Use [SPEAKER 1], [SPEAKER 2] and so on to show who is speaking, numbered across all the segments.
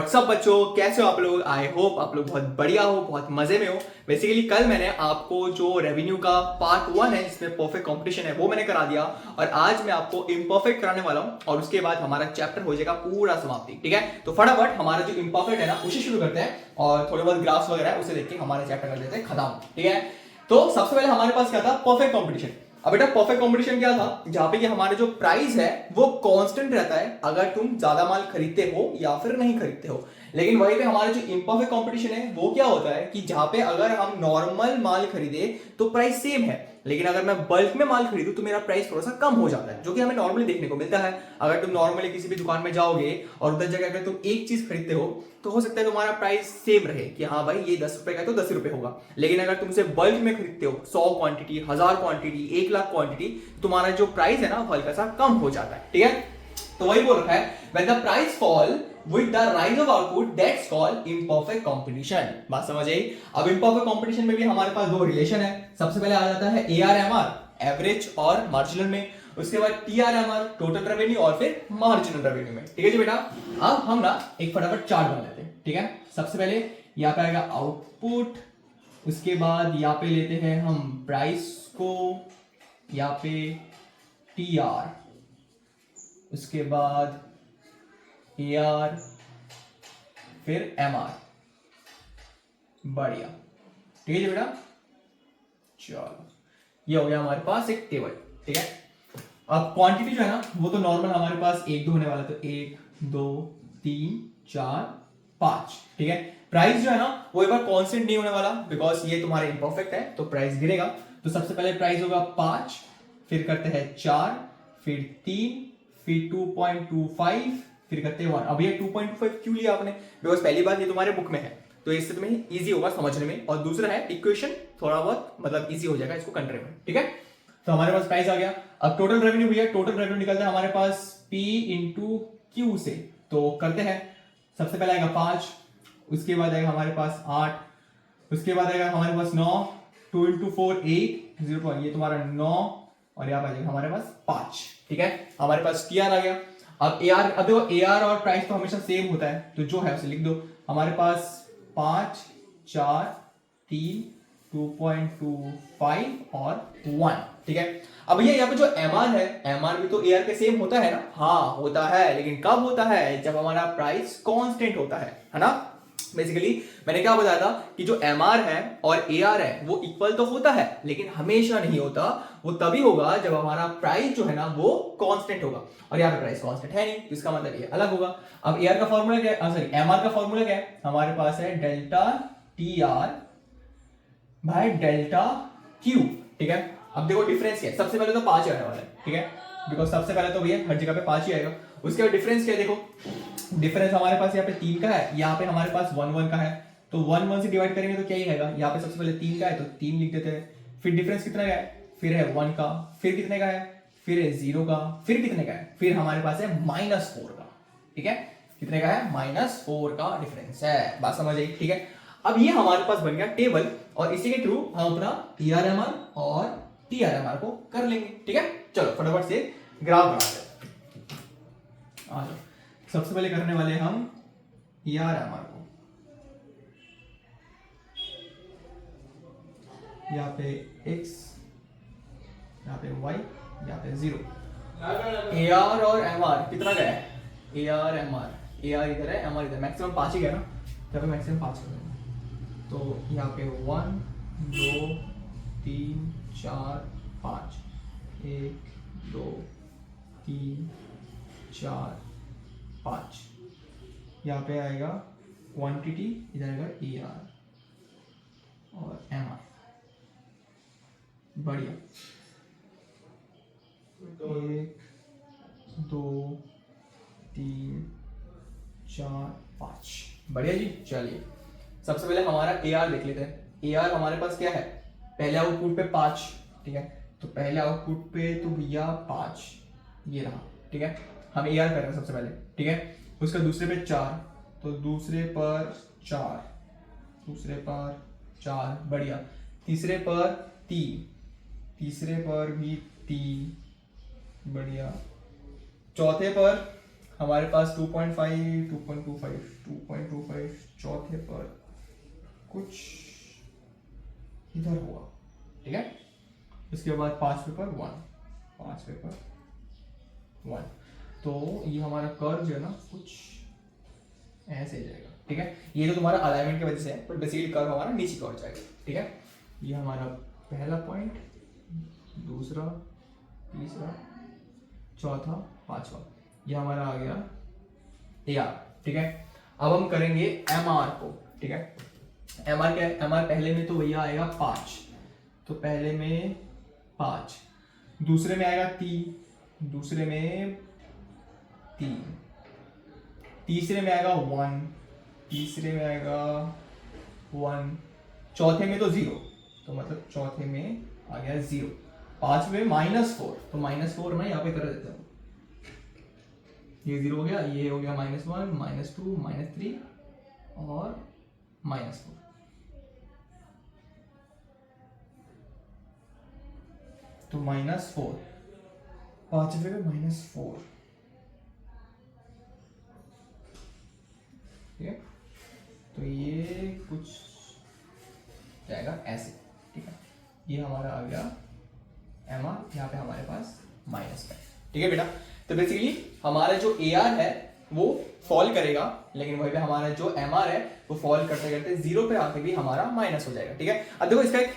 [SPEAKER 1] सब बच्चों, कैसे हो आप लोग? आई होप आप लोग बहुत बढ़िया हो, बहुत मजे में हो। बेसिकली कल मैंने आपको जो रेवेन्यू का पार्ट 1 है जिसमें परफेक्ट कंपटीशन है वो मैंने करा दिया, और आज मैं आपको इम्परफेक्ट कराने वाला हूं और उसके बाद हमारा चैप्टर हो जाएगा पूरा समाप्ति। ठीक है, तो फटाफट हमारा जो इम्परफेक्ट है ना उसे शुरू करते हैं और थोड़े बहुत ग्राफ्स वगैरह है उसे देख के हमारा चैप्टर कर देते हैं खत्म। ठीक है, तो सबसे पहले हमारे पास क्या था? Perfect competition. अब बेटा परफेक्ट कंपटीशन क्या था? जहां पे कि हमारा जो प्राइस है वो कांस्टेंट रहता है अगर तुम ज्यादा माल खरीदते हो या फिर नहीं खरीदते हो। लेकिन वहीं पे हमारा जो इम्परफेक्ट कंपटीशन है वो क्या होता है कि जहां पे अगर हम नॉर्मल माल खरीदे तो प्राइस सेम है, लेकिन अगर मैं बल्क में माल खरीदूं तो मेरा प्राइस थोड़ा सा कम हो जाता है, जो कि हमें नॉर्मली देखने को मिलता है। अगर तुम नॉर्मली किसी भी दुकान में जाओगे और उधर जगह अगर तुम एक चीज खरीदते हो तो हो सकता है तुम्हारा प्राइस सेम रहे कि हाँ भाई ये 10 रुपए का तो 10 रुपए होगा। लेकिन अगर तुम उसे बल्क में खरीदते हो 100 क्वांटिटी, 1000 क्वांटिटी, 1 लाख क्वांटिटी, तुम्हारा जो प्राइस है ना वो हल्का सा कम हो जाता है। ठीक है, तो वही बोल रखा है when the price fall with the rise of output that's called imperfect competition। बात समझ आई? अब imperfect competition में भी हमारे पास दो रिलेशन है। सबसे पहले आ जाता है ARMR, एवरेज और मार्जिनल में। उसके बाद TRMR, टोटल रेवेन्यू, और फिर मार्जिनल रेवेन्यू में। ठीक है जी बेटा, अब हम ना एक फटाफट चार्ट बना लेते हैं। ठीक है, सबसे पहले यहाँ पे आएगा आउटपुट, उसके बाद यहाँ पे लेते हैं हम प्राइस को, यहाँ पे TR, उसके बाद AR, फिर MR। बढ़िया, ठीक है जी बेटा। चलो ये हो गया हमारे पास एक टेबल। ठीक है, अब क्वांटिटी जो है ना वो तो नॉर्मल हमारे पास एक दो होने वाला, तो 1 2 3 4 5। ठीक है, प्राइस जो है ना वो एक बार कांस्टेंट नहीं होने वाला बिकॉज ये तुम्हारा इम्परफेक्ट है तो प्राइस गिरेगा। तो सबसे पहले प्राइस होगा 5, फिर करते हैं 4, फिर 3, फिर 2.25, फिर करते हैं 1। अब ये 2.25 क्यों लिया आपने? बिकॉज पहली बात ये तुम्हारे बुक में है तो इससे तुम्हें इजी होगा समझने में, और दूसरा है इक्वेशन थोड़ा बहुत मतलब इजी हो जाएगा इसको करने में। ठीक है, तो हमारे पास प्राइस आ गया। अब टोटल रेवेन्यू भैया, टोटल रेवेन्यू निकलता है हमारे पास P इंटू क्यू से, तो करते हैं। सबसे पहले आएगा 5, उसके बाद आएगा हमारे पास 8, उसके बाद आएगा हमारे पास 9, 2 इंटू 4 8, 0 ये तुम्हारा 9, और यहाँ पर आएगा हमारे पास 5। ठीक है, हमारे पास TR आ गया। अब AR, अब देखो AR और प्राइस तो हमेशा सेम होता है तो जो है उसे लिख दो। हमारे पास 5 4 3 2.25 और 1। ठीक है, अब ये यहाँ पे जो MR है, MR भी तो AR के सेम होता है ना? हाँ होता है, लेकिन कब होता है? जब हमारा प्राइस कांस्टेंट होता है ना? बेसिकली मैंने क्या बताया था कि जो MR है और AR है वो इक्वल तो होता है लेकिन हमेशा नहीं होता। वो तभी होगा जब हमारा प्राइस जो है ना वो कांस्टेंट होगा, और यहाँ पे प्राइस कांस्टेंट है नहीं तो इसका मतलब ये अलग होगा। अब AR का फॉर्मूला क्या है? सॉरी, MR का फॉर्मूला क्या है? हमारे पास है डेल्टा TR भाई डेल्टा क्यू। ठीक है, अब देखो डिफरेंस क्या है। सबसे पहले तो 5 आने वाला है। ठीक है, बिकॉज सबसे पहले तो भैया हर जगह पे 5 ही आएगा। उसके बाद डिफरेंस क्या है? देखो डिफरेंस हमारे पास यहाँ पे 3 का है, यहाँ पे हमारे पास 1 1 का है, तो 1 1 से डिवाइड करेंगे तो क्या ही आएगा? यहाँ पे सबसे पहले 3 का है तो 3 लिख देते हैं। फिर डिफरेंस कितना का है? फिर है 1 का, फिर कितने का है? फिर है 0 का, फिर कितने का है? फिर हमारे पास है -4 का। ठीक है, कितने का है? -4 का डिफरेंस है। बात समझ आई? ठीक है, अब ये हमारे पास बन गया टेबल, और इसी के थ्रू हम अपना TRMR और TRMR को कर लेंगे। ठीक है, चलो फटाफट से ग्राफ बनाते हैं। आ जाओ, सबसे पहले करने वाले हम TRMR को। यहाँ पे x, यहाँ पे y, यहाँ पे 0। AR और MR कितना गया है? AR MR, AR इधर है, MR इधर, मैक्सिमम 5 ही गया ना, यहाँ पे मैक्सिमम 5 कर देंगे। तो यहाँ पे 1 2 3 4 5, 1 2 3 4 5। यहाँ पे आएगा क्वांटिटी, इधर आएगा AR और MR। बढ़िया, 1 2 3 4 5। बढ़िया जी। चलिए सबसे पहले हमारा AR देख लेते हैं। AR हमारे पास क्या है? पहले आउटपुट पे 5। ठीक है, तो पहले आउटपुट पे तो भैया 5 ये रहा। ठीक है, हम AR कर रहे हैं सबसे पहले। ठीक है, उसका दूसरे पे 4, तो दूसरे पर 4, दूसरे पर 4। बढ़िया, तीसरे पर 3, तीसरे पर भी 3। बढ़िया, चौथे पर हमारे पास 2.5, 2.25, 2.25 चौथे पर कुछ इधर हुआ, ठीक है। इसके बाद पांचवे पर 1, पांचवे पर 1, तो ये हमारा कर्व जो है ना कुछ ऐसे जाएगा, ठीक है। ये तो तुम्हारा अलाइनमेंट की वजह से है, बट बेसिकली कर्व हमारा नीचे की ओर जाएगा, ठीक है। ये हमारा पहला पॉइंट, दूसरा, तीसरा, चौथा, पांचवा, ये हमारा आ गया AR, ठीक है। अब हम करेंगे MR को, ठीक है। MR क्या है? MR पहले में तो भैया आएगा 5, तो पहले में 5, दूसरे में आएगा 3, दूसरे में 3, तीसरे में आएगा 1, तीसरे में आएगा 1, चौथे में तो 0, तो मतलब चौथे में आ गया 0, पांचवे -4, तो -4 मैं यहाँ पे कर देता हूँ, ये 0 हो गया, ये हो गया -1, -2, -3 और -4, तो -4, पांचवे में -4, ठीक है। तो ये कुछ जाएगा ऐसे, ठीक है। ये हमारा आ गया MR, यहाँ पे हमारे पास माइनस में, ठीक है बेटा। तो बेसिकली हमारा जो AR है वो फॉल करेगा, लेकिन वहीं पे हमारा जो MR है वो फॉल करते करते 0 पे आके भी हमारा माइनस हो जाएगा, ठीक है। अब देखो इसका एक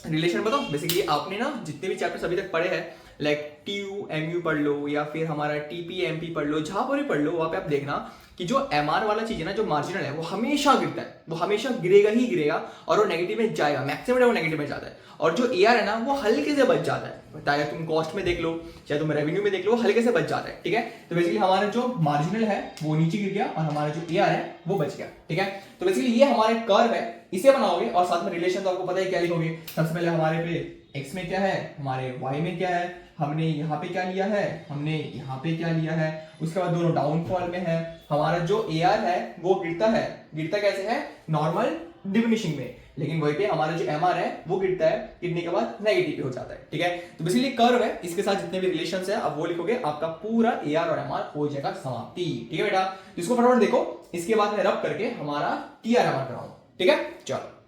[SPEAKER 1] रिलेशन बताओ। बेसिकली आपने ना जितने भी चैप्टर्स अभी तक पढ़े हैं, लाइक TU MU पढ़ लो या फिर हमारा TP MP पढ़ लो, जहां पर भी पढ़ लो, वहां पे आप देखना कि जो MR वाला चीज है ना, जो मार्जिनल है, वो हमेशा गिरता है, वो हमेशा गिरेगा ही गिरेगा, और वो नेगेटिव में जाएगा, मैक्सिमम वो नेगेटिव में जाता है। और जो AR है ना, वो हल्के से बच जाता है, चाहे तुम कॉस्ट में देख लो चाहे तुम रेवेन्यू में देख लो, हल्के से बच जाता है, ठीक है। तो बेसिकली हमारा जो मार्जिनल है वो नीचे गिर गया और हमारा जो AR है वो बच गया, ठीक है। तो बेसिकली ये हमारे कर्व है, इसे बनाओगे और साथ में रिलेशन तो आपको पता है क्या लिखोगे। सबसे पहले हमारे पे x में क्या है, हमारे y में क्या है, हमने यहाँ पे क्या लिया है, हमने यहाँ पे क्या लिया है, उसके बाद दोनों डाउनफॉल में है। हमारा जो AR है वो गिरता है, गिरता कैसे है, नॉर्मल डिमिनिशिंग में, लेकिन वहीं पे हमारा जो MR है वो गिरता है, गिरने के बाद नेगेटिव पे हो जाता है, ठीक है। तो बेसिकली कर्व है, इसके साथ जितने भी रिलेशंस है अब वो लिखोगे, आपका पूरा AR और MR हो जाएगा समाप्ति, ठीक है बेटा। इसको फटाफट देखो, इसके बाद मैं रब करके हमारा TR MR कराऊंगा, ठीक है। चलो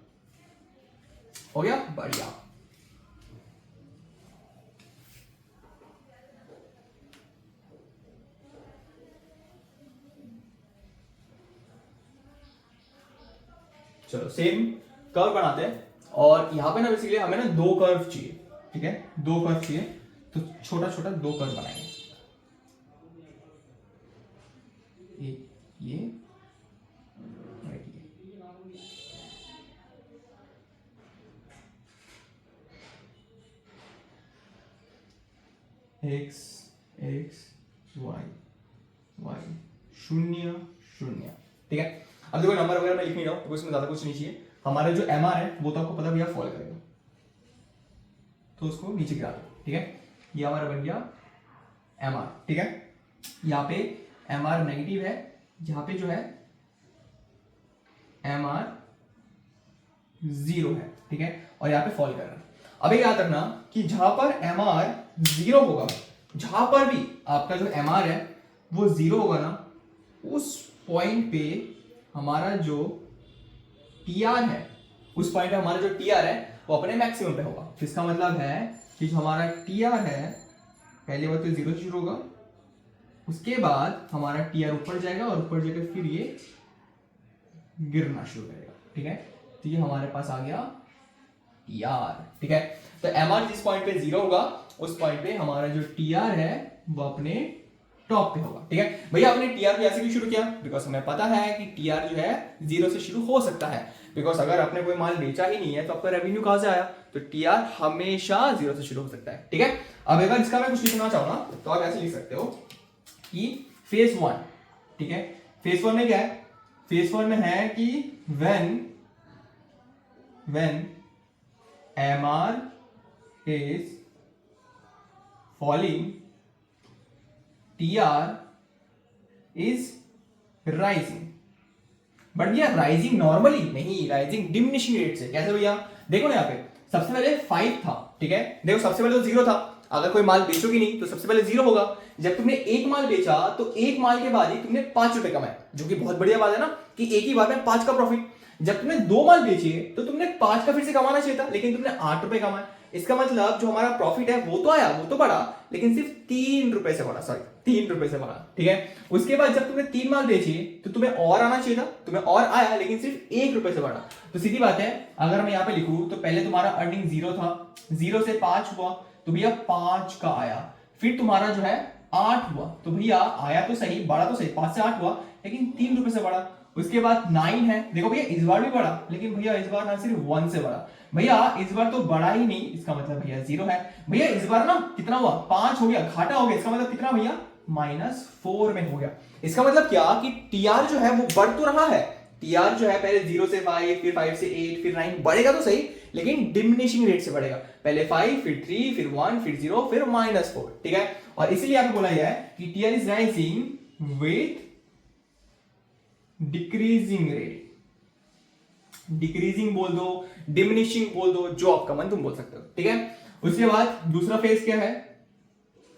[SPEAKER 1] हो गया, बढ़िया। चलो सेम कर्व बनाते हैं, और यहाँ पे ना बेसिकली हमें ना 2 कर्व चाहिए, ठीक है, 2 कर्व चाहिए, तो छोटा छोटा 2 कर्व बनाएंगे, ये x x y y 0 0, ठीक है। अब देखो नंबर वगैरह मैं लिख नहीं रहा हूं क्योंकि इसमें ज्यादा कुछ नहीं चाहिए। हमारा जो MR है वो तो आपको पता भैया फॉल करेगा, तो उसको नीचे गिरा दो, ठीक है। ये हमारा बन गया MR, ठीक है। यहाँ पे MR नेगेटिव है, यहाँ पे जो है MR 0 है, ठीक है, और यहाँ पे फॉल कर रहा है। अब याद रखना कि जहां पर MR 0 होगा, जहां पर भी आपका जो MR है वो 0 होगा ना, उस पॉइंट पे हमारा जो TR है, उस पॉइंट पे हमारा जो TR है वो अपने मैक्सिमम पे होगा। इसका मतलब है कि जो हमारा TR है पहले बात तो 0 शुरू होगा, उसके बाद हमारा TR ऊपर जाएगा और ऊपर जाकर फिर ये गिरना शुरू करेगा, ठीक है। तो ये हमारे पास आ गया TR, ठीक है। तो MR जिस पॉइंट पे 0 होगा उस पॉइंट पे हमारा जो TR है वो अपने टॉप पे होगा, ठीक है। भैया आपने TR भी ऐसे भी शुरू किया बिकॉज हमें पता है कि TR जो है 0 से शुरू हो सकता है, बिकॉज अगर आपने कोई माल बेचा ही नहीं है तो आपका रेवेन्यू कहां से आया, तो TR हमेशा 0 से शुरू हो सकता है, ठीक है। अब अगर इसका मैं कुछ लिखना चाहूँ ना तो आप ऐसे लिख सकते हो कि फेज 1, ठीक है। फेज 1 में क्या है, फेज 1 में है कि when MR is falling, TR is rising, but भैया राइजिंग नॉर्मली नहीं, राइजिंग डिमिनिशिंग रेट से। कैसे भैया, देखो ना यहाँ पे सबसे पहले 5 था, ठीक है, देखो सबसे पहले तो 0 था, अगर कोई माल बेचोगे नहीं तो सबसे पहले जीरो होगा। जब तुमने एक माल बेचा तो एक माल के बाद ही तुमने 5 रुपए कमाए, जो कि बहुत बढ़िया बात है ना कि एक ही बार में 5 का प्रॉफिट। जब तुमने 2 माल बेचे तो तुमने 5 का फिर से कमाना चाहिए था, लेकिन तुमने 8 रुपए कमाए। इसका मतलब जो हमारा प्रॉफिट है वो तो आया, वो तो बढ़ा, लेकिन सिर्फ 3 रुपए से बढ़ा, सॉरी 3 रुपए से बढ़ा, ठीक है। उसके बाद जब तुमने 3 माल बेचे तो तुम्हें और आना चाहिए था, तुम्हें और आया, लेकिन सिर्फ 1 रुपए से बढ़ा। तो सीधी बात है, अगर मैं यहाँ पे लिखूं तो पहले तुम्हारा अर्निंग 0 था, 0 से 5 हुआ तो भैया 5 का आया, फिर तुम्हारा जो है 8 हुआ, तो भैया आया तो सही, बढ़ा तो सही, 5 से 8 हुआ, लेकिन 3 रुपए से बढ़ा। उसके बाद 9 है, देखो भैया इस बार भी बढ़ा, लेकिन भैया इस बार ना सिर्फ 1 से बढ़ा, भैया इस बार तो बढ़ा ही नहीं, इसका मतलब भैया 0 है। भैया इस बार ना कितना हुआ, 5 हो गया, घाटा हो गया, इसका मतलब कितना भैया -4 में हो गया। इसका मतलब क्या कि टीआर जो है वो बढ़ तो रहा है, टीआर जो है पहले 0 से 5, फिर 5 से 8, फिर 9 बढ़ेगा तो सही, लेकिन डिमिनिशिंग रेट से बढ़ेगा, पहले 5, फिर 3, फिर 1, फिर 0, फिर -4, ठीक है। और इसीलिए आपको बोला गया है कि TR is rising with decreasing rate. Decreasing बोल दो, डिमिनिशिंग बोल दो, जो आपका मन तुम बोल सकते हो, ठीक है। उसके बाद दूसरा फेज क्या है,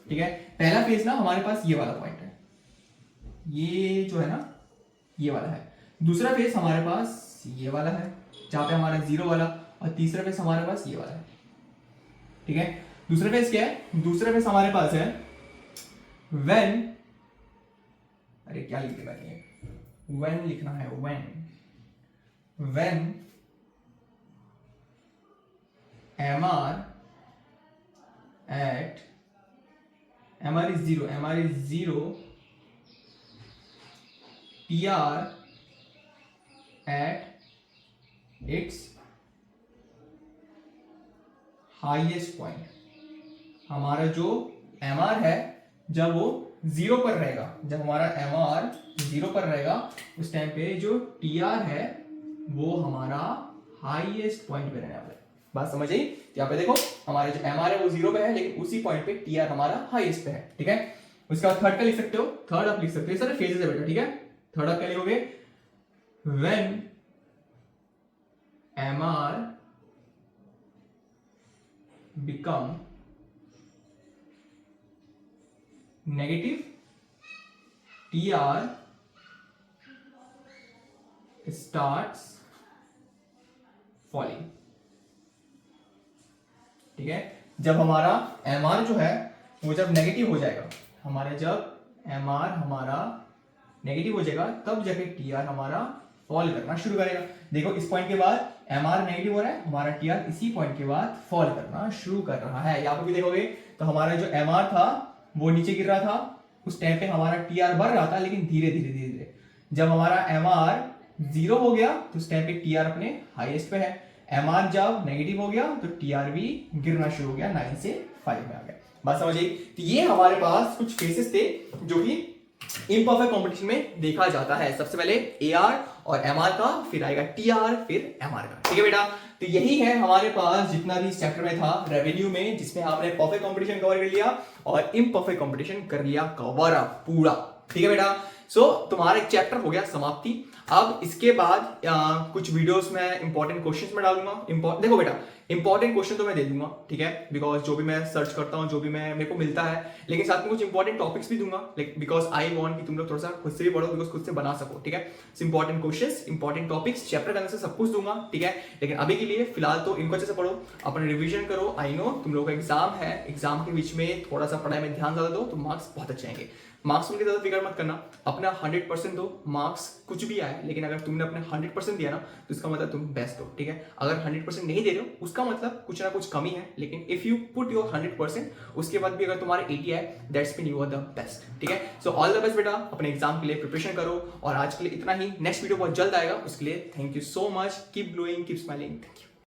[SPEAKER 1] ठीक है। पहला फेज ना हमारे पास ये वाला पॉइंट है, ये जो है ना ये वाला है। दूसरा फेज हमारे पास ये वाला है जहां पे हमारा 0 वाला, और तीसरा फेज हमारे पास ये वाला है, ठीक है। दूसरा फेज क्या है, दूसरा फेज हमारे पास है व्हेन, अरे क्या लिख के बैठे हैं, व्हेन लिखना है, when MR is 0, TR at its highest point. हमारा जो MR है जब वो 0 पर रहेगा, जब हमारा MR 0 पर रहेगा, उस टाइम पे जो TR है वो हमारा हाईएस्ट पॉइंट पे रहने वाला है। बात समझ आई? यहाँ पे देखो हमारे जो MR है वो 0 पे है, लेकिन उसी पॉइंट पे TR हमारा हाईएस्ट पे है, ठीक है। उसके बाद थर्ड का लिख सकते हो, थर्ड आप लिख सकते हो, सारे फेजेस है बेटा, ठीक है। थर्ड आप क्या लिखोगे, when MR become negative, TR starts falling, ठीक है। जब हमारा MR जो है वो जब नेगेटिव हो जाएगा, हमारे जब MR हमारा नेगेटिव हो जाएगा तब जाके TR हमारा फॉल करना शुरू करेगा। देखो इस पॉइंट के बाद MR नेगेटिव हो रहा है, हमारा TR इसी पॉइंट के बाद फॉल करना शुरू कर रहा है। यहाँ पे भी देखोगे तो हमारा जो MR था वो नीचे गिर रहा था, उस टाइम पे हमारा TR बढ़ रहा था, लेकिन धीरे धीरे जब हमारा MR 0 हो गया तो उस टाइम पे TR अपने हाईएस्ट पे है। MR जब नेगेटिव हो गया तो TR भी गिरना शुरू हो गया, 9 से 5 में आ गया। बात समझ आई? तो ये हमारे पास कुछ केसेस थे जो कि इम्परफेक्ट कंपटीशन में देखा जाता है। सबसे पहले AR और MR का, फिर आएगा TR, फिर MR का, ठीक है बेटा। तो यही है हमारे पास जितना भी इस चैप्टर में था रेवेन्यू में, जिसमें हमने परफेक्ट कंपटीशन कवर कर लिया और इम्परफेक्ट कंपटीशन कर लिया कवर अप पूरा, ठीक है बेटा। सो तुम्हारा एक चैप्टर हो गया समाप्ति। अब इसके बाद कुछ वीडियोस में इंपॉर्टेंट क्वेश्चंस में डालूंगा। देखो बेटा इंपॉर्टेंट क्वेश्चन तो मैं दे दूंगा, ठीक है, बिकॉज जो भी मैं सर्च करता हूँ, जो भी मैं मेरे को मिलता है, लेकिन साथ में कुछ इंपॉर्टेंट टॉपिक्स भी दूंगा, लाइक बिकॉज आई वांट कि तुम लोग थोड़ा सा खुद से भी पढ़ो, बिकॉज खुद से बना सको, ठीक है। Important questions, important topics chapter के अंदर से सब कुछ दूंगा, ठीक है। लेकिन अभी के लिए फिलहाल तो इनको अच्छे से पढ़ो, अपना रिविजन करो। आई नो तुम लोगों का एग्जाम है, एग्जाम के बीच में थोड़ा सा पढ़ाई में ध्यान ज्यादा दो तो मार्क्स बहुत अच्छे आएंगे। मार्क्स में ज्यादा फिक्र मत करना, अपना 100% दो, मार्क्स कुछ भी आए, लेकिन अगर तुमने अपने 100% दिया ना तो इसका मतलब तुम बेस्ट हो, ठीक है। अगर 100% नहीं दे रहे हो उसका मतलब कुछ ना कुछ कमी है, लेकिन इफ यू पुट योर 100% उसके बाद भी अगर तुम्हारे 80 आए, that's mean you are the best, ठीक है। सो ऑल द बेस्ट बेटा, अपने एग्जाम के लिए प्रिपरेशन करो। और आज के लिए इतना ही, नेक्स्ट वीडियो बहुत जल्द आएगा, उसके लिए thank you so much, keep glowing, keep smiling, thank you.